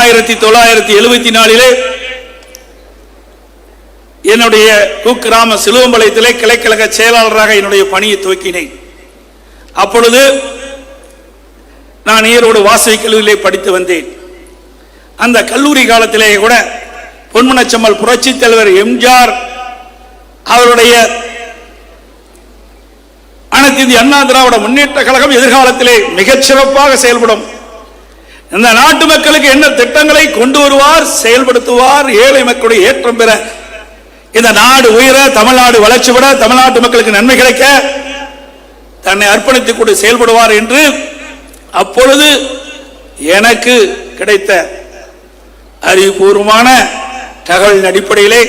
1974 என்னுடைய குக்கிராம சிலுவம்பாளையத்திலே கிளைக்கழக செயலாளராக என்னுடைய பணியை துவக்கினேன். அப்பொழுது நான் ஈரோடு வாசவி கல்லூரியிலே படித்து வந்தேன். அந்த கல்லூரி காலத்திலே கூட பொன்மனச்செம்மல் புரட்சி தலைவர் எம்ஜிஆர் அவருடைய அனைத்து இந்திய அண்ணா திராவிட முன்னேற்ற கழகம் எதிர்காலத்திலே மிகச் சிறப்பாக செயல்படும், இந்த நாட்டு மக்களுக்கு என்ன திட்டங்களை கொண்டு வருவார், செயல்படுத்துவார், ஏழை மக்களுடைய ஏற்றம் பெற, இந்த நாடு உயர, தமிழ்நாடு வளர்ச்சி பெற, தமிழ்நாட்டு மக்களுக்கு நன்மை கிடைக்க தன்னை அர்ப்பணித்துக் கொண்டு செயல்படுவார் என்று அப்பொழுது எனக்கு கிடைத்த அறிவுபூர்வமான தகவலின் அடிப்படையிலே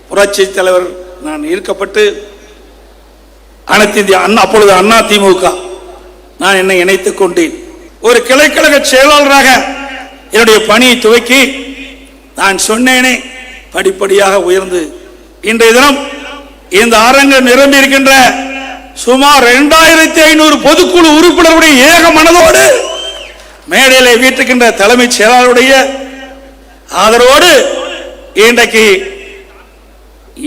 புரட்சி தலைவர் நான் ஈர்க்கப்பட்டு அனைத்து இந்திய அப்பொழுது அண்ணா திமுக நான் என்னை இணைத்துக் கொண்டேன். ஒரு கிளைக்கழக செயலாளராக என்னுடைய பணியை துவக்கி நான் சொன்னேனே படிப்படியாக உயர்ந்து இன்றைய தினம் இந்த அரங்கம் நிரம்பி இருக்கின்ற சுமார் 2500 பொதுக்குழு உறுப்பினர்களுடைய ஏக மனதோடு மேடையிலே வீட்டுக்கின்ற தலைமைச் செயலாளருடைய ஆதரவோடு இன்றைக்கு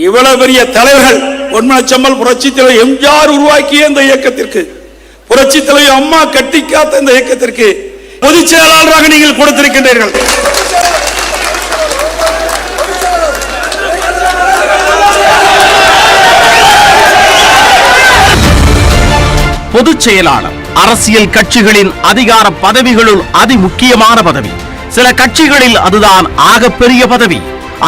இவ்வளவு பெரிய தலைவர்கள் பொன்மனச்செம்மல் புரட்சி தலைவர் எம்ஜிஆர் உருவாக்கிய இந்த இயக்கத்திற்கு, புரட்சி தலைவர் அம்மா கட்டி காத்த இந்த இயக்கத்திற்கு பொதுச் செயலாளராக நீங்கள் கொடுத்திருக்கின்றீர்கள். பொதுச் செயலாளர் அரசியல் கட்சிகளின் அதிகார பதவிகளுள் அதி முக்கியமான பதவி. சில கட்சிகளில் அதுதான் ஆகப்பெரிய பதவி.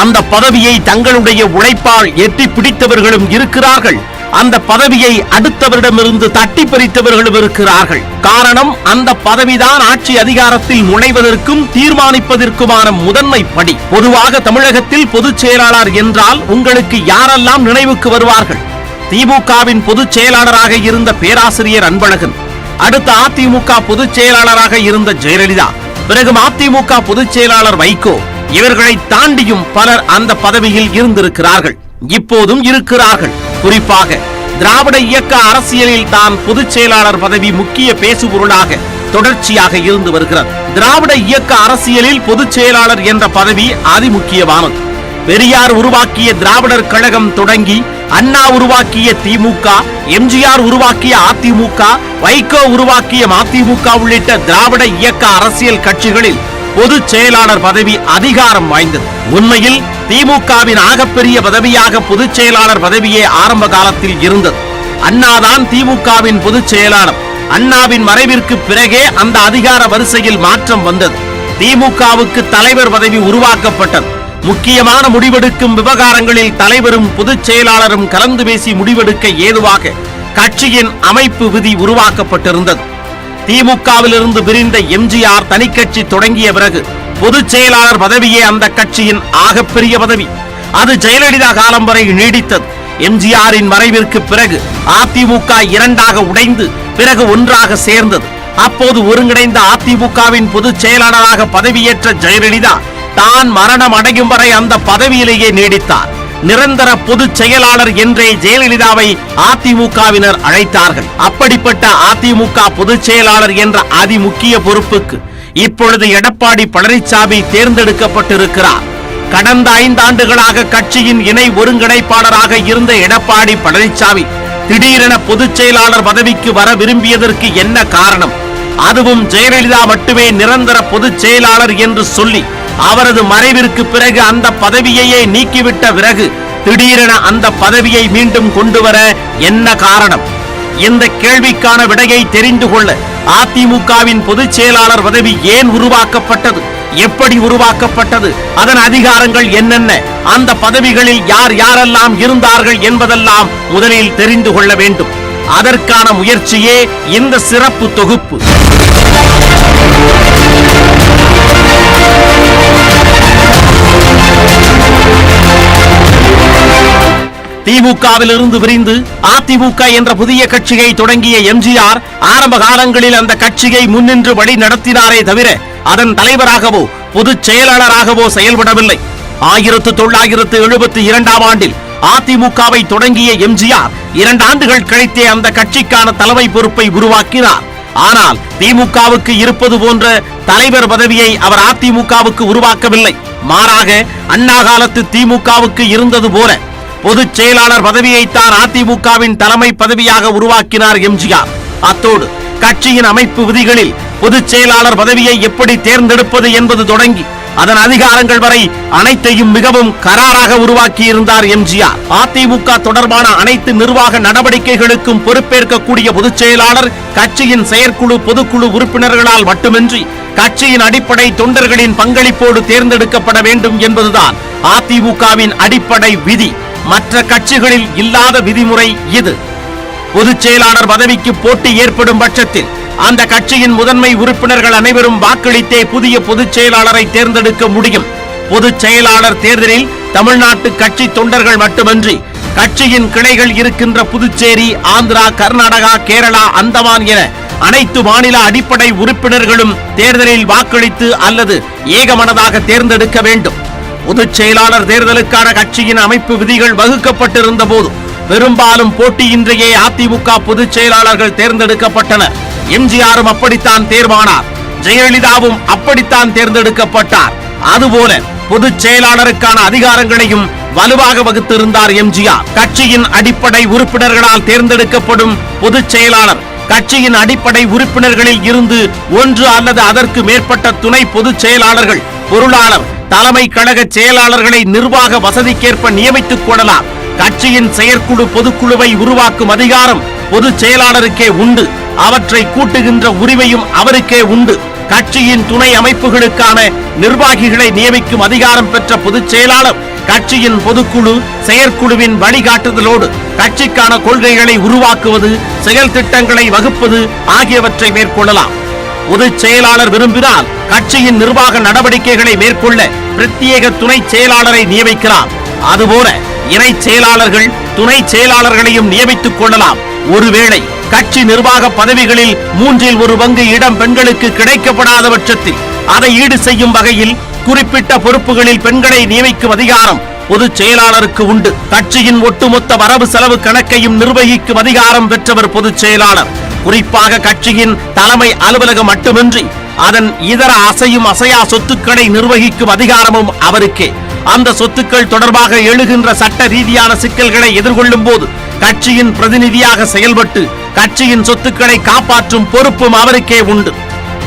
அந்த பதவியை தங்களுடைய உழைப்பால் எட்டி பிடித்தவர்களும் இருக்கிறார்கள். அந்த பதவியை அடுத்தவரிடமிருந்து தட்டி பறித்தவர்களும் இருக்கிறார்கள். காரணம், அந்த பதவிதான் ஆட்சி அதிகாரத்தில் நுழைவதற்கும் தீர்மானிப்பதற்குமான முதன்மை படி. பொதுவாக தமிழகத்தில் பொதுச் செயலாளர் என்றால் உங்களுக்கு யாரெல்லாம் நினைவுக்கு வருவார்கள்? திமுகவின் பொதுச் செயலாளராக இருந்த பேராசிரியர் அன்பழகன், அடுத்த அதிமுக பொதுச் செயலாளராக இருந்த ஜெயலலிதா, பிறகு அதிமுக பொதுச் செயலாளர் வைகோ, இவர்களை தாண்டியும் பலர் அந்த பதவியில் இருந்திருக்கிறார்கள், இப்போதும் இருக்கிறார்கள். குறிப்பாக திராவிட இயக்க அரசியலில் தான் பொதுச் செயலாளர் பதவி முக்கிய பேசுபொருளாக தொடர்ச்சியாக இருந்து வருகிறது. திராவிட இயக்க அரசியலில் பொதுச் செயலாளர் என்ற பதவி அதிமுக்கியமானது. பெரியார் உருவாக்கிய திராவிடர் கழகம் தொடங்கி அண்ணா உருவாக்கிய திமுக, எம்ஜிஆர் உருவாக்கிய அதிமுக, வைகோ உருவாக்கிய மதிமுக உள்ளிட்ட திராவிட இயக்க அரசியல் கட்சிகளில் பொதுச் செயலாளர் பதவி அதிகாரம் வாய்ந்தது. உண்மையில் திமுகவின் ஆகப்பெரிய பதவியாக பொதுச் செயலாளர் பதவியே ஆரம்ப காலத்தில் இருந்தது. அண்ணாதான் திமுகவின் பொதுச் செயலாளர். அண்ணாவின் மறைவிற்கு பிறகே அந்த அதிகார வரிசையில் மாற்றம் வந்தது. திமுகவுக்கு தலைவர் பதவி உருவாக்கப்பட்டது. முக்கியமான முடிவெடுக்கும் விவகாரங்களில் தலைவரும் பொதுச் செயலாளரும் கலந்து பேசி முடிவெடுக்க ஏதுவாக கட்சியின் அமைப்பு விதி உருவாக்கப்பட்டிருந்தது. திமுகவிலிருந்து பிரிந்த எம்ஜிஆர் தனிக்கட்சி தொடங்கிய பிறகு பொதுச் செயலாளர் பதவியே அந்த கட்சியின் ஆகப்பெரிய பதவி. அது ஜெயலலிதா காலம் வரை நீடித்தது. எம்ஜிஆரின் மறைவிற்கு பிறகு அதிமுக இரண்டாக உடைந்து பிறகு ஒன்றாக சேர்ந்தது. அப்போது ஒருங்கிணைந்த அதிமுகவின் பொதுச் செயலாளராக பதவியேற்ற ஜெயலலிதா தான் மரணம் அடையும் வரை அந்த பதவியிலேயே நீடித்தார். நிரந்தர பொதுச் செயலாளர் என்றே ஜெயலலிதாவை அதிமுகவினர் அழைத்தார்கள். அப்படிப்பட்ட அதிமுக பொதுச் செயலாளர் என்ற அதிமுக்கிய பொறுப்புக்கு இப்பொழுது எடப்பாடி பழனிசாமி தேர்ந்தெடுக்கப்பட்டிருக்கிறார். கடந்த 5 ஆண்டுகளாக கட்சியின் இணை ஒருங்கிணைப்பாளராக இருந்த எடப்பாடி பழனிசாமி திடீரென பொதுச் செயலாளர் பதவிக்கு வர விரும்பியதற்கு என்ன காரணம்? அதுவும் ஜெயலலிதா மட்டுமே நிரந்தர பொதுச் செயலாளர் என்று சொல்லி அவரது மறைவிற்கு பிறகு அந்த பதவியையே நீக்கிவிட்ட பிறகு திடீரென அந்த பதவியை மீண்டும் கொண்டு வர என்ன காரணம்? இந்த கேள்விக்கான விடையை தெரிந்து கொள்ள அதிமுகவின் பொதுச் செயலாளர் பதவி ஏன் உருவாக்கப்பட்டது, எப்படி உருவாக்கப்பட்டது, அதன் அதிகாரங்கள் என்னென்ன, அந்த பதவிகளில் யார் யாரெல்லாம் இருந்தார்கள் என்பதெல்லாம் முதலில் தெரிந்து கொள்ள வேண்டும். அதற்கான முயற்சியே இந்த சிறப்பு தொகுப்பு. திமுகவிலிருந்து விரிந்து அதிமுக என்ற புதிய கட்சியை தொடங்கிய எம்ஜிஆர் ஆரம்ப காலங்களில் அந்த கட்சியை முன்னின்று வழி நடத்தினாரே தவிர அதன் தலைவராகவோ பொதுச் செயலாளராகவோ செயல்படவில்லை. 1972 ஆண்டில் அதிமுகவை தொடங்கிய எம்ஜிஆர் 2 ஆண்டுகள் கழித்தே அந்த கட்சிக்கான தலைமை பொறுப்பை உருவாக்கினார். ஆனால் திமுகவுக்கு இருப்பது போன்ற தலைவர் பதவியை அவர் அதிமுகவுக்கு உருவாக்கவில்லை. மாறாக அண்ணா காலத்து திமுகவுக்கு இருந்தது போல பொதுச் செயலாளர் பதவியைத்தான் அதிமுகவின் தலைமை பதவியாக உருவாக்கினார் எம்ஜிஆர். அத்தோடு கட்சியின் அமைப்பு விதிகளில் பொதுச் செயலாளர் பதவியை எப்படி தேர்ந்தெடுப்பது என்பது தொடங்கி அதன் அதிகாரங்கள் வரை அனைத்தையும் மிகவும் கராராக உருவாக்கி இருந்தார் எம்ஜிஆர். அதிமுக தொடர்பான அனைத்து நிர்வாக நடவடிக்கைகளுக்கும் பொறுப்பேற்கக்கூடிய பொதுச் செயலாளர் கட்சியின் செயற்குழு பொதுக்குழு உறுப்பினர்களால் மட்டுமின்றி கட்சியின் அடிப்படை தொண்டர்களின் பங்களிப்போடு தேர்ந்தெடுக்கப்பட வேண்டும் என்பதுதான் அதிமுகவின் அடிப்படை விதி. மற்ற கட்சிகளில் இல்லாத விதிமுறை இது. பொதுச் செயலாளர் பதவிக்கு போட்டி ஏற்படும் பட்சத்தில் அந்த கட்சியின் முதன்மை உறுப்பினர்கள் அனைவரும் வாக்களித்தே புதிய பொதுச் செயலாளரை தேர்ந்தெடுக்க முடியும். பொதுச் செயலாளர் தேர்தலில் தமிழ்நாட்டு கட்சி தொண்டர்கள் மட்டுமன்றி கட்சியின் கிளைகள் இருக்கின்ற புதுச்சேரி, ஆந்திரா, கர்நாடகா, கேரளா, அந்தமான் என அனைத்து மாநில அடிப்படை உறுப்பினர்களும் தேர்தலில் வாக்களித்து அல்லது ஏகமனதாக தேர்ந்தெடுக்க வேண்டும். பொதுச் செயலாளர் தேர்தலுக்கான கட்சியின் அமைப்பு விதிகள் வகுக்கப்பட்டிருந்த போது பெரும்பாலும் போட்டியின்றியே அதிமுக பொதுச் செயலாளர்கள் தேர்ந்தெடுக்கப்பட்டனர். எம்ஜிஆரும் அப்படித்தான் தேர்வானார். ஜெயலலிதாவும் அப்படித்தான் தேர்ந்தெடுக்கப்பட்டார். அதுபோல பொதுச் செயலாளருக்கான அதிகாரங்களையும் வலுவாக வகுத்திருந்தார் எம்ஜிஆர். கட்சியின் அடிப்படை உறுப்பினர்களால் தேர்ந்தெடுக்கப்படும் பொதுச் செயலாளர் கட்சியின் அடிப்படை உறுப்பினர்களில் இருந்து ஒன்று அல்லது அதற்கு மேற்பட்ட துணை பொதுச் செயலாளர்கள், பொருளாளர், தலைமை கழக செயலாளர்களை நிர்வாக வசதிக்கேற்ப நியமித்துக் கொள்ளலாம். கட்சியின் செயற்குழு பொதுக்குழுவை உருவாக்கும் அதிகாரம் பொதுச் செயலாளருக்கே உண்டு. அவற்றை கூட்டுகின்ற உரிமையும் அவருக்கே உண்டு. கட்சியின் துணை அமைப்புகளுக்கான நிர்வாகிகளை நியமிக்கும் அதிகாரம் பெற்ற பொதுச் செயலாளர் கட்சியின் பொதுக்குழு செயற்குழுவின் வழிகாட்டுதலோடு கட்சிக்கான கொள்கைகளை உருவாக்குவது, செயல் திட்டங்களை வகுப்பது ஆகியவற்றை மேற்கொள்ளலாம். பொதுச் செயலாளர் விரும்பினால் கட்சியின் நிர்வாக நடவடிக்கைகளை மேற்கொள்ள பிரத்யேக துணை செயலாளரை நியமிக்கலாம். அதுபோல இணை செயலாளர்கள், துணை செயலாளர்களையும் நியமித்துக் கொள்ளலாம். ஒருவேளை கட்சி நிர்வாக பதவிகளில் 1/3 இடம் பெண்களுக்கு கிடைக்கப்படாத பட்சத்தில் அதை ஈடு செய்யும் வகையில் குறிப்பிட்ட பொறுப்புகளில் பெண்களை நியமிக்கும் அதிகாரம் பொதுச் செயலாளருக்கு உண்டு. கட்சியின் ஒட்டுமொத்த வரவு செலவு கணக்கையும் நிர்வகிக்கும் அதிகாரம் பெற்றவர் பொதுச் செயலாளர். குறிப்பாக கட்சியின் தலைமை அலுவலகம் மட்டுமின்றி அதன் இதர அசையும் அசையா சொத்துக்களை நிர்வகிக்கும் அதிகாரமும் அவருக்கே. அந்த சொத்துக்கள் தொடர்பாக எழுகின்ற சட்ட ரீதியான சிக்கல்களை எதிர்கொள்ளும் போது கட்சியின் பிரதிநிதியாக செயல்பட்டு கட்சியின் சொத்துக்களை காப்பாற்றும் பொறுப்பும் அவருக்கே உண்டு.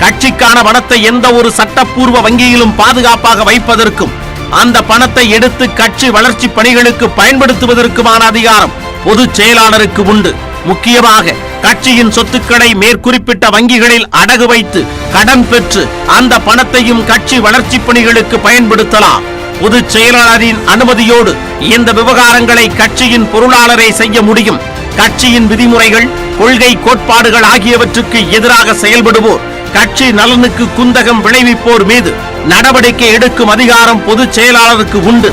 கட்சிக்கான பணத்தை எந்த ஒரு சட்டப்பூர்வ வங்கியிலும் பாதுகாப்பாக வைப்பதற்கும் அந்த பணத்தை எடுத்து கட்சி வளர்ச்சி பணிகளுக்கு பயன்படுத்துவதற்குமான அதிகாரம் பொதுச் செயலாளருக்கு உண்டு. முக்கியமாக கட்சியின் சொத்துக்களை மேற்குறிப்பிட்ட வங்கிகளில் அடகு வைத்து கடன் பெற்று அந்த பணத்தையும் கட்சி வளர்ச்சி பணிகளுக்கு பயன்படுத்தலாம். பொதுச் செயலாளரின் அனுமதியோடு இந்த விவகாரங்களை கட்சியின் பொருளாளரை செய்ய முடியும். கட்சியின் விதிமுறைகள், கொள்கை, கோட்பாடுகள் ஆகியவற்றுக்கு எதிராக செயல்படுவோர், கட்சி நலனுக்கு குந்தகம் விளைவிப்போர் மீது நடவடிக்கை எடுக்கும் அதிகாரம் பொதுச் செயலாளருக்கு உண்டு.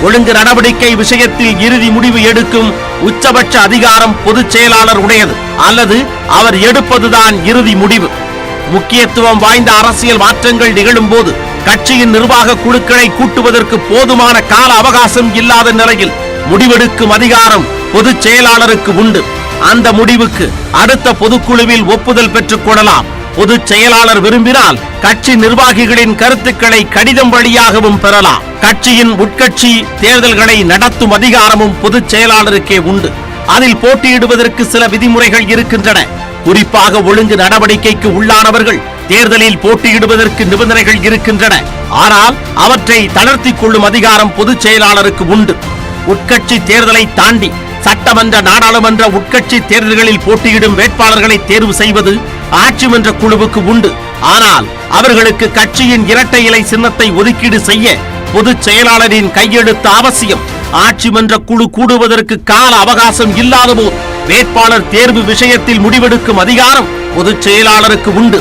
ஒழுங்கு நடவடிக்கை விஷயத்தில் இறுதி முடிவு எடுக்கும் உச்சபட்ச அதிகாரம் பொதுச் செயலாளர் உடையது, அல்லது அவர் எடுப்பதுதான் இறுதி முடிவு. முக்கியத்துவம் வாய்ந்த அரசியல் மாற்றங்கள் நிகழும் போது கட்சியின் நிர்வாக குழுக்களை கூட்டுவதற்கு போதுமான கால அவகாசம் இல்லாத நிலையில் முடிவெடுக்கும் அதிகாரம் பொதுச் செயலாளருக்கு உண்டு. அந்த முடிவுக்கு அடுத்த பொதுக்குழுவில் ஒப்புதல் பெற்றுக் கொள்ளலாம். பொதுச் செயலாளர் விரும்பினால் கட்சி நிர்வாகிகளின் கருத்துக்களை கடிதம் வழியாகவும் பெறலாம். கட்சியின் உட்கட்சி தேர்தல்களை நடத்தும் அதிகாரமும் பொதுச் செயலாளருக்கே உண்டு. அதில் போட்டியிடுவதற்கு சில விதிமுறைகள் இருக்கின்றன. குறிப்பாக ஒழுங்கு நடவடிக்கைக்கு உள்ளானவர்கள் தேர்தலில் போட்டியிடுவதற்கு நிபந்தனைகள் இருக்கின்றன. ஆனால் அவற்றை தளர்த்திக் கொள்ளும் அதிகாரம் பொதுச் செயலாளருக்கு உண்டு. உட்கட்சி தேர்தலை தாண்டி சட்டமன்ற, நாடாளுமன்ற உட்கட்சி தேர்தல்களில் போட்டியிடும் வேட்பாளர்களை தேர்வு செய்வது ஆட்சி மன்ற குழுவுக்கு உண்டு. ஆனால் அவர்களுக்கு கட்சியின் இரட்டை இலை சின்னத்தை ஒதுக்கீடு செய்ய பொதுச் செயலாளரின் கையெழுத்து அவசியம். ஆட்சி மன்ற குழு கூடுவதற்கு கால அவகாசம் இல்லாத போது வேட்பாளர் தேர்வு விஷயத்தில் முடிவெடுக்கும் அதிகாரம் பொதுச் செயலாளருக்கு உண்டு.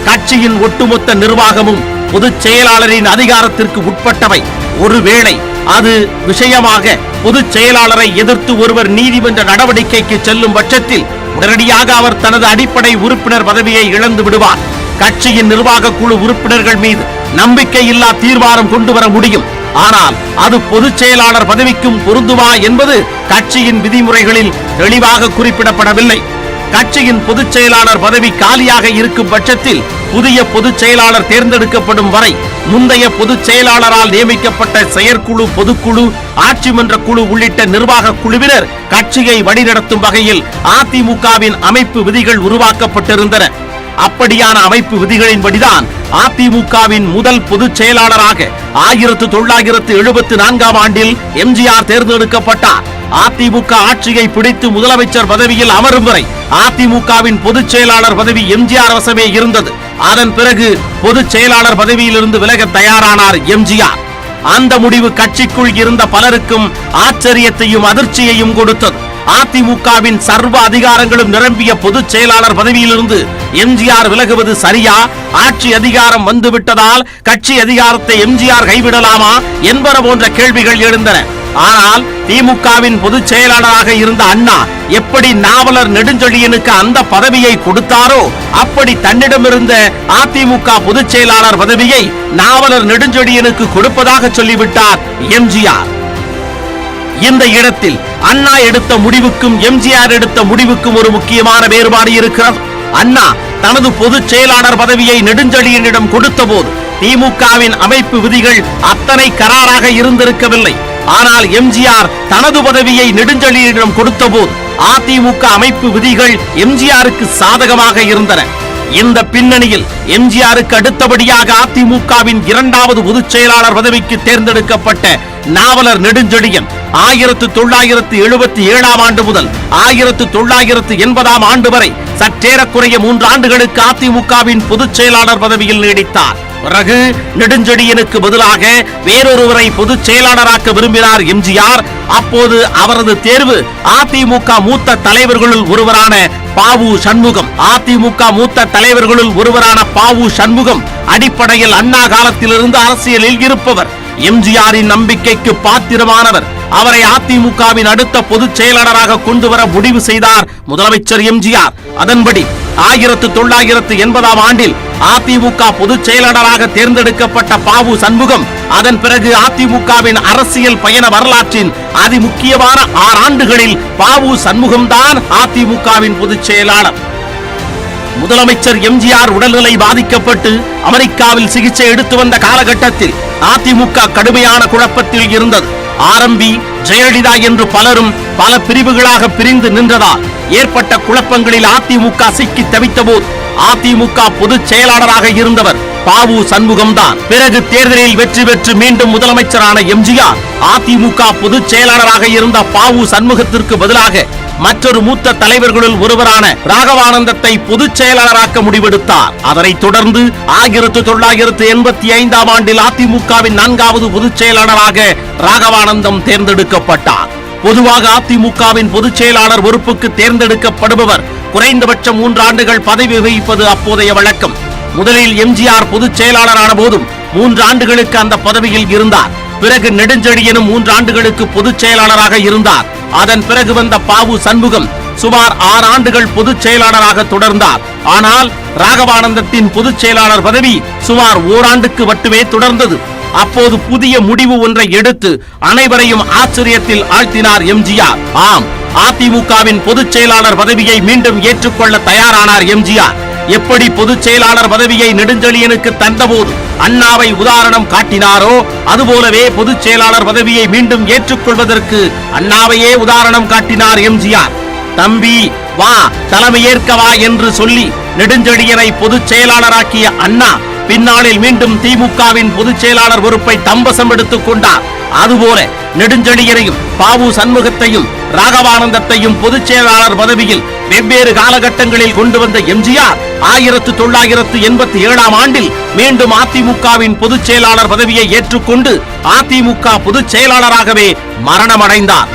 கட்சியின் ஒட்டுமொத்த நிர்வாகமும் பொதுச் செயலாளரின் அதிகாரத்திற்கு உட்பட்டவை. ஒருவேளை அது விஷயமாக பொதுச் செயலாளரை எதிர்த்து ஒருவர் நீதிமன்ற நடவடிக்கைக்கு செல்லும் பட்சத்தில் உடனடியாக அவர் தனது அடிப்படை உறுப்பினர் பதவியை இழந்து விடுவார். கட்சியின் நிர்வாக குழு உறுப்பினர்கள் மீது நம்பிக்கையில்லா தீர்மானம் கொண்டு வர முடியும். ஆனால் அது பொதுச் செயலாளர் பதவிக்கும் பொருந்துமா என்பது கட்சியின் விதிமுறைகளில் தெளிவாக குறிப்பிடப்படவில்லை. கட்சியின் பொதுச் செயலாளர் பதவி காலியாக இருக்கும் பட்சத்தில் புதிய பொதுச் செயலாளர் தேர்ந்தெடுக்கப்படும் வரை முந்தைய பொதுச் செயலாளரால் நியமிக்கப்பட்ட செயற்குழு, பொதுக்குழு, ஆட்சி மன்ற குழு உள்ளிட்ட நிர்வாக குழுவினர் கட்சியை வழிநடத்தும் வகையில் அதிமுகவின் அமைப்பு விதிகள் உருவாக்கப்பட்டிருந்தன. அப்படியான அமைப்பு விதிகளின்படிதான் அதிமுகவின் முதல் பொதுச் செயலாளராக 1974 ஆண்டில் எம்ஜிஆர் தேர்ந்தெடுக்கப்பட்டார். அதிமுக ஆட்சியை பிடித்து முதலமைச்சர் பதவியில் அமரும் வரை அதிமுகவின் பொதுச் செயலாளர் பதவி எம்ஜிஆர் வசமே இருந்தது. அதன் பிறகு பொதுச் செயலாளர் பதவியிலிருந்து விலக தயாரானார் எம்ஜிஆர். அந்த முடிவு கட்சிக்குள் இருந்த பலருக்கும் ஆச்சரியத்தையும் அதிர்ச்சியையும் கொடுத்தது. அதிமுகவின் சர்வ அதிகாரங்களும் நிரம்பிய பொதுச் செயலாளர் பதவியிலிருந்து எம்ஜிஆர் விலகுவது சரியா? ஆட்சி அதிகாரம் வந்துவிட்டதால் கட்சி அதிகாரத்தை எம்ஜிஆர் கைவிடலாமா என்பன போன்ற கேள்விகள் எழுந்தன. ஆனால் திமுகவின் பொதுச் செயலாளராக இருந்த அண்ணா எப்படி நாவலர் நெடுஞ்செழியனுக்கு அந்த பதவியை கொடுத்தாரோ அப்படி தன்னிடமிருந்த அதிமுக பொதுச் செயலாளர் பதவியை நாவலர் நெடுஞ்செழியனுக்கு கொடுப்பதாக சொல்லிவிட்டார் எம்ஜிஆர். இந்த இடத்தில் அண்ணா எடுத்த முடிவுக்கும் எம்ஜிஆர் எடுத்த முடிவுக்கும் ஒரு முக்கியமான வேறுபாடு இருக்கிறது. அண்ணா தனது பொதுச் செயலாளர் பதவியை நெடுஞ்செழியனிடம் கொடுத்த போது திமுகவின் அமைப்பு விதிகள் அத்தனை கராராக இருந்திருக்கவில்லை. ஆனால் எம்ஜிஆர் தனது பதவியை நெடுஞ்செழியனிடம் கொடுத்த போது அதிமுக அமைப்பு விதிகள் எம்ஜிஆருக்கு சாதகமாக இருந்தன. இந்த பின்னணியில் எம்ஜிஆருக்கு அடுத்தபடியாக அதிமுகவின் இரண்டாவது பொதுச் செயலாளர் பதவிக்கு தேர்ந்தெடுக்கப்பட்ட நாவலர் நெடுஞ்செழியன் 1977 ஆண்டு முதல் 1980 ஆண்டு வரை சற்றேறக்குறைய 3 ஆண்டுகளுக்கு அதிமுகவின் பொதுச் செயலாளர் பதவியில் நீடித்தார். பிறகு நெடுஞ்செழியனுக்கு பதிலாக வேறொருவரை பொதுச் செயலாளராக்க விரும்பினார் எம்ஜிஆர். அப்போது அவரது தேர்வு அதிமுக மூத்த தலைவர்களுள் ஒருவரான பாவு சண்முகம். அதிமுக மூத்த தலைவர்களுள் ஒருவரான பாவு சண்முகம் அடிப்படையில் அண்ணா காலத்திலிருந்து அரசியலில் இருப்பவர். எம்ஜிஆரின் நம்பிக்கைக்கு பாத்திரமானவர். அவரை அதிமுகவின் அடுத்த பொதுச் செயலாளராக கொண்டு வர முடிவு செய்தார் முதலமைச்சர் எம்ஜிஆர். அதன்படி 1980 ஆண்டில் அதிமுக பொதுச் செயலாளராக தேர்ந்தெடுக்கப்பட்ட பாவு சண்முகம் அதன் பிறகு அதிமுகவின் அரசியல் பயண வரலாற்றின் அதிமுக்கியமான 6 ஆண்டுகளில் பாவு சண்முகம்தான் அதிமுகவின் பொதுச் செயலாளர். முதலமைச்சர் எம்ஜிஆர் உடல்நிலை பாதிக்கப்பட்டு அமெரிக்காவில் சிகிச்சை எடுத்து வந்த காலகட்டத்தில் அதிமுக கடுமையான குழப்பத்தில் இருந்தது. ஆரம்பி, ஜெயலலிதா என்று பலரும் பல பிரிவுகளாக பிரிந்து நின்றதால் ஏற்பட்ட குழப்பங்களில் அதிமுக சிக்கி தவித்த போது அதிமுக பொதுச் செயலாளராக இருந்தவர் பாவு சண்முகம்தான். பிறகு தேர்தலில் வெற்றி பெற்று மீண்டும் முதலமைச்சரான எம்ஜிஆர் அதிமுக பொதுச் செயலாளராக இருந்த பாவு சண்முகத்திற்கு பதிலாக மற்றொரு மூத்த தலைவர்களுள் ஒருவரான ராகவானந்தத்தை பொதுச் செயலாளராக்க முடிவெடுத்தார். அதனைத் தொடர்ந்து 1985 ஆண்டில் அதிமுகவின் 4வது பொதுச் செயலாளராக ராகவானந்தம் தேர்ந்தெடுக்கப்பட்டார். பொதுவாக அதிமுகவின் பொதுச் செயலாளர் பொறுப்புக்கு தேர்ந்தெடுக்கப்படுபவர் குறைந்தபட்சம் 3 ஆண்டுகள் பதவி வகிப்பது அப்போதைய வழக்கம். முதலில் எம்ஜிஆர் பொதுச் செயலாளரான போதும் 3 ஆண்டுகளுக்கு அந்த பதவியில் இருந்தார். பிறகு நெடுஞ்செழியனும் 3 ஆண்டுகளுக்கு பொதுச் செயலாளராக இருந்தார். அதன் பிறகு வந்த பாவு சண்முகம் சுமார் 6 ஆண்டுகள் பொதுச் செயலாளராக தொடர்ந்தார். ஆனால் ராகவானந்தத்தின் பொதுச் செயலாளர் பதவி சுமார் ஓராண்டுக்கு மட்டுமே தொடர்ந்தது. அப்போது புதிய முடிவு ஒன்றை எடுத்து அனைவரையும் ஆச்சரியத்தில் ஆழ்த்தினார் எம்ஜிஆர். ஆம், அதிமுகவின் பொதுச் செயலாளர் பதவியை மீண்டும் ஏற்றுக்கொள்ள தயாரானார் எம்ஜிஆர். எப்படி பொதுச் செயலாளர் பதவியை நெடுஞ்செழியனுக்கு தந்தபோது அண்ணாவை உதாரணம் காட்டினாரோ அதுபோலவே பொதுச் செயலாளர் பதவியை மீண்டும் ஏற்றுக்கொள்வதற்கு அண்ணாவையே உதாரணம் காட்டினார் எம்ஜிஆர். தம்பி வா, தலைமையேற்கவா என்று சொல்லி நெடுஞ்செழியனை பொதுச் செயலாளராக்கிய அண்ணா பின்னாளில் மீண்டும் திமுகவின் பொதுச் செயலாளர் பொறுப்பை தம்பசம் எடுத்துக் கொண்டார். அதுபோல நெடுஞ்செழியனையும் பாவு சண்முகத்தையும் ராகவானந்தத்தையும் பொதுச் செயலாளர் பதவியில் வெவ்வேறு காலகட்டங்களில் கொண்டு வந்த எம்ஜிஆர் 1987 ஆண்டில் மீண்டும் அதிமுகவின் பொதுச் செயலாளர் பதவியை ஏற்றுக்கொண்டு அதிமுக பொதுச் செயலாளராகவே மரணமடைந்தார்.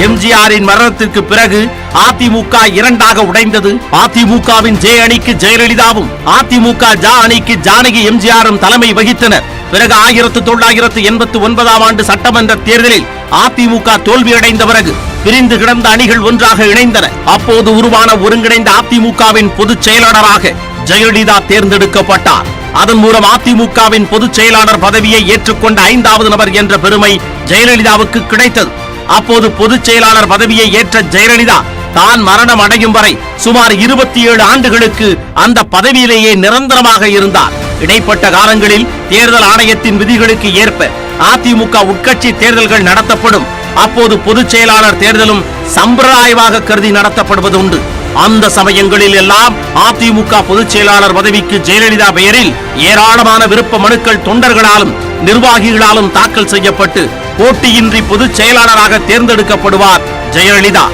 எம்ஜிஆரின் மரணத்திற்கு பிறகு அதிமுக இரண்டாக உடைந்தது. அதிமுகவின் ஜே அணிக்கு ஜெயலலிதாவும் அதிமுக ஜா அணிக்கு ஜானகி எம்ஜிஆரும் தலைமை வகித்தனர். பிறகு 1989 ஆண்டு சட்டமன்ற தேர்தலில் அதிமுக தோல்வியடைந்த பிறகு பிரிந்து கிடந்த அணிகள் ஒன்றாக இணைந்தன. அப்போது உருவான ஒருங்கிணைந்த அதிமுகவின் பொதுச் செயலாளராக ஜெயலலிதா தேர்ந்தெடுக்கப்பட்டார். அதன் மூலம் அதிமுகவின் பொதுச் செயலாளர் பதவியை ஏற்றுக்கொண்ட 5வது நபர் என்ற பெருமை ஜெயலலிதாவுக்கு கிடைத்தது. அப்போது பொதுச் செயலாளர் பதவியை ஏற்ற ஜெயலலிதா தான் மரணம் அடையும் வரை சுமார் 27 ஆண்டுகளுக்கு அந்த பதவியிலேயே நிரந்தரமாக இருந்தார். இடைப்பட்ட காலங்களில் தேர்தல் ஆணையத்தின் விதிகளுக்கு ஏற்ப அதிமுக உட்கட்சி தேர்தல்கள் நடத்தப்படும். அப்போது பொதுச் செயலாளர் தேர்தலும் சம்பிரதாயமாக கருதி நடத்தப்படுவது உண்டு. அந்த சமயங்களில் எல்லாம் அதிமுக பொதுச் செயலாளர் பதவிக்கு ஜெயலலிதா பெயரில் ஏராளமான விருப்ப மனுக்கள் தொண்டர்களாலும் நிர்வாகிகளாலும் தாக்கல் செய்யப்பட்டு போட்டியின்றி பொதுச் செயலாளராக தேர்ந்தெடுக்கப்படுவார் ஜெயலலிதா.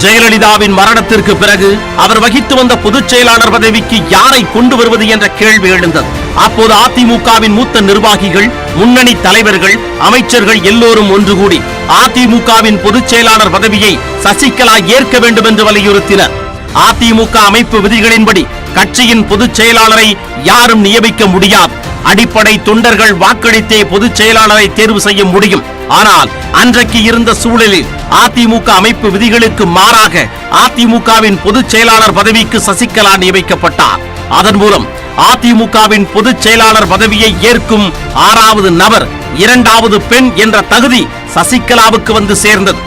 ஜெயலலிதாவின் மரணத்திற்கு பிறகு அவர் வகித்து வந்த பொதுச் செயலாளர் பதவிக்கு யாரை கொண்டு வருவது என்ற கேள்வி எழுந்தது. அப்போது அதிமுகவின் மூத்த நிர்வாகிகள், முன்னணி தலைவர்கள், அமைச்சர்கள் எல்லோரும் ஒன்று கூடி அதிமுகவின் பொதுச் செயலாளர் பதவியை சசிகலா ஏற்க வேண்டும் என்று வலியுறுத்தினர். அதிமுக அமைப்பு விதிகளின்படி கட்சியின் பொதுச் செயலாளரை யாரும் நியமிக்க முடியாது. அடிப்படை தொண்டர்கள் வாக்களித்தே பொதுச் செயலாளரை தேர்வு செய்ய முடியும். ஆனால் அன்றைக்கு இருந்த சூழலில் அதிமுக அமைப்பு விதிகளுக்கு மாறாக அதிமுகவின் பொதுச் செயலாளர் பதவிக்கு சசிகலா நியமிக்கப்பட்டார். அதன் மூலம் அதிமுகவின் பொதுச் செயலாளர் பதவியை ஏற்கும் 6வது நபர், 2வது பெண் என்ற தகுதி சசிகலாவுக்கு வந்து சேர்ந்தது.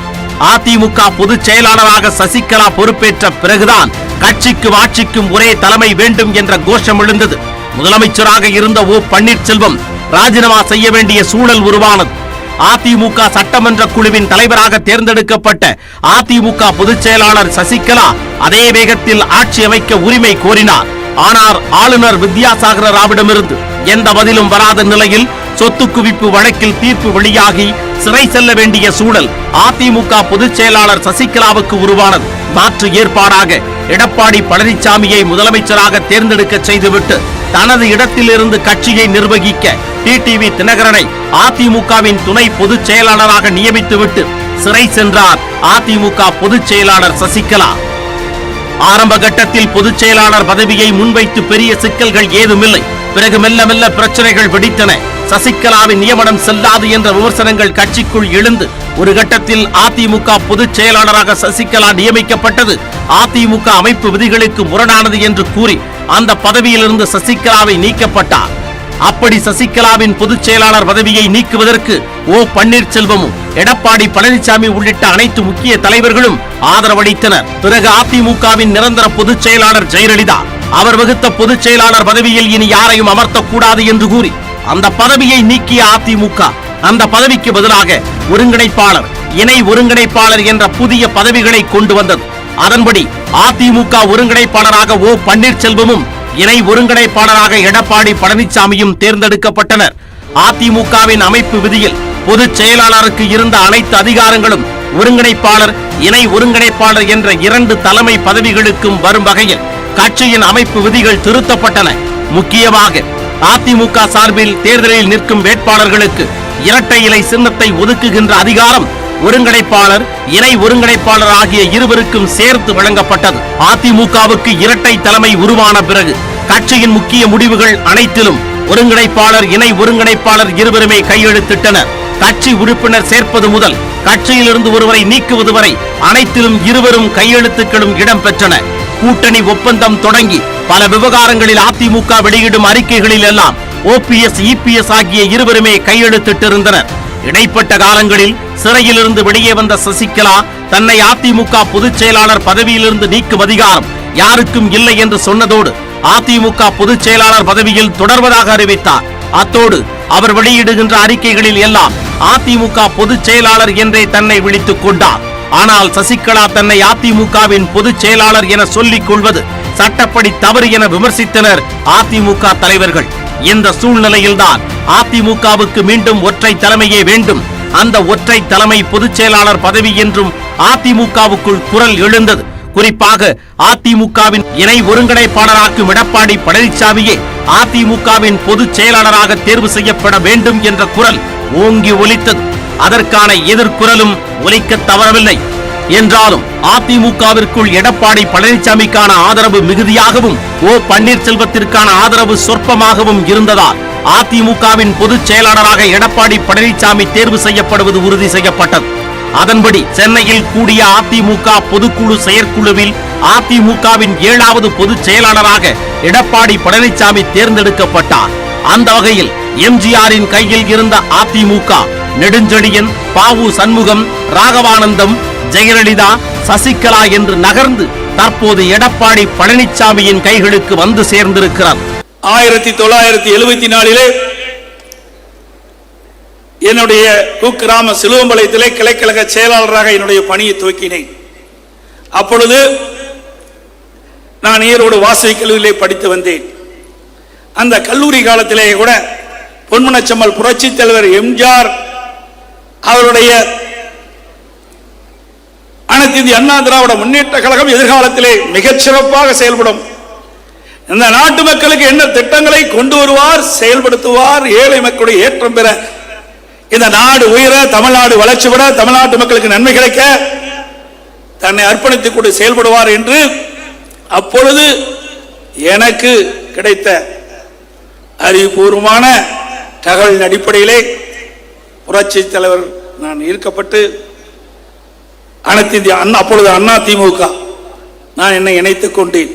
அதிமுக பொதுச் செயலாளராக சசிகலா பொறுப்பேற்ற பிறகுதான் கட்சிக்கும் ஆட்சிக்கும் ஒரே தலைமை வேண்டும் என்ற கோஷம் எழுந்தது. முதலமைச்சராக இருந்த ஓ பன்னீர்செல்வம் ராஜினாமா செய்ய வேண்டிய சூழல் உருவானது. அதிமுக சட்டமன்ற குழுவின் தலைவராக தேர்ந்தெடுக்கப்பட்ட அதிமுக பொதுச் செயலாளர் சசிகலா அதே வேகத்தில் ஆட்சி அமைக்க உரிமை கோரினார். ஆனால் ஆளுநர் வித்யாசாகர ராவிடமிருந்து எந்த பதிலும் வராத நிலையில் சொத்து குவிப்பு வழக்கில் தீர்ப்பு வெளியாகி சிறை செல்ல வேண்டிய சூழல் அதிமுக பொதுச் செயலாளர் சசிகலாவுக்கு உருவானது. மாற்று ஏற்பாடாக எடப்பாடி பழனிசாமியை முதலமைச்சராக தேர்ந்தெடுக்க செய்துவிட்டு தனது இடத்திலிருந்து கட்சியை நிர்வகிக்க டிடிவி தினகரனை அதிமுகவின் துணை பொதுச் செயலாளராக நியமித்துவிட்டு சிறை சென்றார் அதிமுக பொதுச் செயலாளர் சசிகலா. ஆரம்ப கட்டத்தில் பொதுச் செயலாளர் பதவியை முன்வைத்து பெரிய சிக்கல்கள் ஏதுமில்லை. பிறகு மெல்ல மெல்ல பிரச்சனைகள் வெடித்தன. சசிகலாவின் நியமனம் செல்லாது என்ற விமர்சனங்கள் கட்சிக்குள் எழுந்து ஒரு கட்டத்தில் அதிமுக பொதுச் செயலாளராக சசிகலா நியமிக்கப்பட்டது அதிமுக அமைப்பு விதிகளுக்கு முரணானது என்று கூறி அந்த பதவியிலிருந்து சசிகலாவை நீக்கப்பட்டார். அப்படி சசிகலாவின் பொதுச் செயலாளர் பதவியை நீக்குவதற்கு ஓ பன்னீர்செல்வமும் எடப்பாடி பழனிசாமி உள்ளிட்ட அனைத்து முக்கிய தலைவர்களும் ஆதரவளித்தனர். பிறகு அதிமுகவின் நிரந்தர பொதுச் செயலாளர் ஜெயலலிதா அவர் வகுத்த பொதுச் செயலாளர் பதவியில் இனி யாரையும் அமர்த்தக்கூடாது என்று கூறி அந்த பதவியை நீக்கிய அதிமுக அந்த பதவிக்கு பதிலாக ஒருங்கிணைப்பாளர், இணை ஒருங்கிணைப்பாளர் என்ற புதிய பதவிகளை கொண்டு வந்தது. அதன்படி அதிமுக ஒருங்கிணைப்பாளராக ஓ பன்னீர்செல்வமும் இணை ஒருங்கிணைப்பாளராக எடப்பாடி பழனிசாமியும் தேர்ந்தெடுக்கப்பட்டனர். அதிமுகவின் அமைப்பு விதியில் பொதுச் செயலாளருக்கு இருந்த அனைத்து அதிகாரங்களும் ஒருங்கிணைப்பாளர், இணை ஒருங்கிணைப்பாளர் என்ற 2 தலைமை பதவிகளுக்கும் வரும் வகையில் கட்சியின் அமைப்பு விதிகள் திருத்தப்பட்டன. முக்கியமாக அதிமுக சார்பில் தேர்தலில் நிற்கும் வேட்பாளர்களுக்கு இரட்டை இலை சின்னத்தை ஒதுக்குகின்ற அதிகாரம் ஒருங்கிணைப்பாளர், இணை ஒருங்கிணைப்பாளர் ஆகிய இருவருக்கும் சேர்த்து வழங்கப்பட்டது. அதிமுகவுக்கு இரட்டை தலைமை உருவான பிறகு கட்சியின் முக்கிய முடிவுகள் அனைத்திலும் ஒருங்கிணைப்பாளர், இணை ஒருங்கிணைப்பாளர் இருவருமே கையெழுத்திட்டனர். கட்சி உறுப்பினர் சேர்ப்பது முதல் கட்சியிலிருந்து ஒருவரை நீக்குவது வரை அனைத்திலும் இருவரும் கையெழுத்துக்களும் இடம்பெற்றன. கூட்டணி ஒப்பந்தம் தொடங்கி பல விவகாரங்களில் அதிமுக வெளியிடும் அறிக்கைகளில் எல்லாம் ஓபிஎஸ், இபிஎஸ் ஆகிய இருவருமே கையெழுத்திட்டிருந்தனர். இடைப்பட்ட காலங்களில் சிறையிலிருந்து வெளியே வந்த சசிகலா தன்னை அதிமுக பொதுச் செயலாளர் பதவியிலிருந்து நீக்கும் அதிகாரம் யாருக்கும் இல்லை என்று சொன்னதோடு அதிமுக பொதுச் செயலாளர் பதவியில் தொடர்வதாக அறிவித்தார். அத்தோடு அவர் வெளியிடுகின்ற அறிக்கைகளில் எல்லாம் அதிமுக பொதுச் செயலாளர் என்றே தன்னை விழித்துக் கொண்டார். ஆனால் சசிகலா தன்னை அதிமுகவின் பொதுச் செயலாளர் என சொல்லிக் கொள்வது சட்டப்படி தவறு என விமர்சித்தனர் அதிமுக தலைவர்கள். இந்த சூழ்நிலையில்தான் அதிமுகவுக்கு மீண்டும் ஒற்றை தலைமையே வேண்டும், அந்த ஒற்றை தலைமை பொதுச் செயலாளர் பதவி என்றும் அதிமுகவுக்குள் குரல் எழுந்தது. குறிப்பாக அதிமுகவின் இணை ஒருங்கிணைப்பாளராக்கும் எடப்பாடி பழனிசாமியே அதிமுகவின் பொதுச் செயலாளராக தேர்வு செய்யப்பட வேண்டும் என்ற குரல் ஓங்கி ஒலித்தது. அதற்கான எதிர்குரலும் ஒலிக்க தவறவில்லை. என்றாலும் அதிமுகவிற்குள் எடப்பாடி பழனிசாமிக்கான ஆதரவு மிகுதியாகவும் ஓ பன்னீர்செல்வத்திற்கான ஆதரவு சொற்பமாகவும் இருந்ததால் அதிமுகவின் பொதுச் செயலாளராக எடப்பாடி பழனிசாமி தேர்வு செய்யப்படுவது உறுதி செய்யப்பட்டது. அதன்படி சென்னையில் கூடிய அதிமுக பொதுக்குழு செயற்குழுவில் அதிமுகவின் 7வது பொதுச் செயலாளராக எடப்பாடி பழனிசாமி தேர்ந்தெடுக்கப்பட்டார். அந்த வகையில் எம்ஜிஆரின் கையில் இருந்த அதிமுக நெடுஞ்செழியன், பாவு சண்முகம், ராகவானந்தம், ஜெயலலிதா, சசிகலா என்று நகர்ந்து தற்போது எடப்பாடி பழனிசாமியின் கைகளுக்கு வந்து சேர்ந்திருக்கிறார். 1974 என்னுடைய குக்கிராம சிலுவம்பாளையத்திலே கிளைக்கழக செயலாளராக என்னுடைய பணியை துவக்கினேன். அப்பொழுது நான் ஈரோடு வாசவி கல்லூரியிலே படித்து வந்தேன். அந்த கல்லூரி காலத்திலே கூட பொன்மனச்செம்மல் புரட்சி தலைவர் எம்ஜிஆர் அவருடைய அனைத்து இந்திய அண்ணா திராவிட முன்னேற்ற கழகம் எதிர்காலத்திலே மிகச் சிறப்பாக செயல்படும், இந்த நாட்டு மக்களுக்கு என்ன திட்டங்களை கொண்டு வருவார், செயல்படுத்துவார், ஏழை மக்களுடைய ஏற்றம் பெற, இந்த நாடு உயர, தமிழ்நாடு வளர்ச்சி பெற, தமிழ்நாட்டு மக்களுக்கு நன்மை கிடைக்க தன்னை அர்ப்பணித்துக் கொண்டு செயல்படுவார் என்று அப்பொழுது எனக்கு கிடைத்த அறிவுபூர்வமான தகவலின் அடிப்படையிலே புரட்சி தலைவர் நான் ஈர்க்கப்பட்டு அனைத்து இந்திய அப்பொழுது அண்ணா திமுக நான் என்னை இணைத்துக் கொண்டேன்.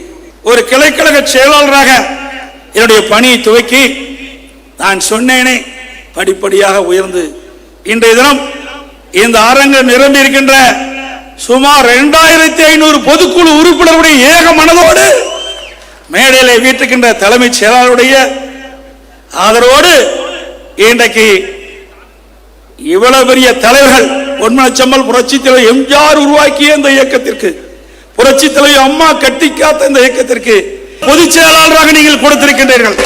ஒரு கிளைக்கழக செயலாளராக என்னுடைய பணியை துவக்கி நான் சொன்னேனே படிப்படியாக உயர்ந்து இன்றைய தினம் இந்த அரங்கம் நிரம்பி இருக்கின்ற சுமார் 2500 பொதுக்குழு உறுப்பினருடைய ஏக மனதோடு மேடையிலே வீட்டுக்கின்ற தலைமைச் செயலாளருடைய ஆதரவோடு இன்றைக்கு இவ்வளவு பெரிய தலைவர்கள் பொன்மனச்செம்மல் புரட்சி தலைவர் எம்ஜிஆர் உருவாக்கிய இந்த இயக்கத்திற்கு, புரட்சி தலைவர் அம்மா கட்டி காத்த இந்த இயக்கத்திற்கு பொதுச் செயலாளராக நீங்கள் கொடுத்திருக்கின்றீர்கள்.